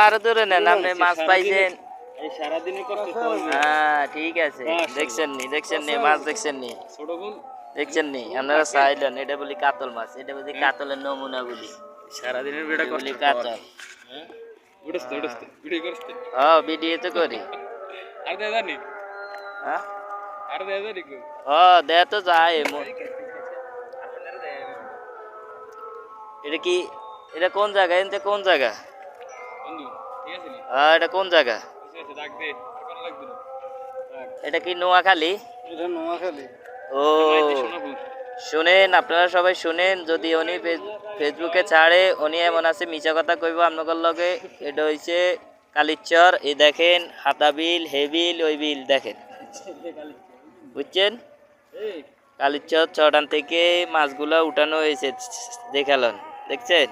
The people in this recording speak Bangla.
আরো ধরে নেন, আপনি মাছ পাইছেন। হ্যাঁ ঠিক আছে, দেখছেন নি মাছ দেখছেন নি, দেখছেন নি আপনারা চাইলেন। এটা বলি কাতল মাছ, এটা বলি কাতলের নমুনা বলি, সারাদিনের বেড়া বলি কাতল। ভিডিও তো করি। দে তো যায়। এটা কি, এটা কোন জায়গা, এটা কোন জায়গা? এটা কোন জায়গা? এটা কি নোয়াখালী? ও শুনেন, আপনারা সবাই শুনেন, যদি উনি ফেসবুকে ছাড়ে, উনি এমন আছে মিছা কথা কইব আপনাদের লগে। এটা হইছে কালিচর। এই দেখেন হাতা বিল, হে বিল, ওই বিল দেখেন, বুঝছেন? কালিচর চড়ান থেকে মাছগুলা উঠানো হয়েছে, দেখালেন, দেখছেন?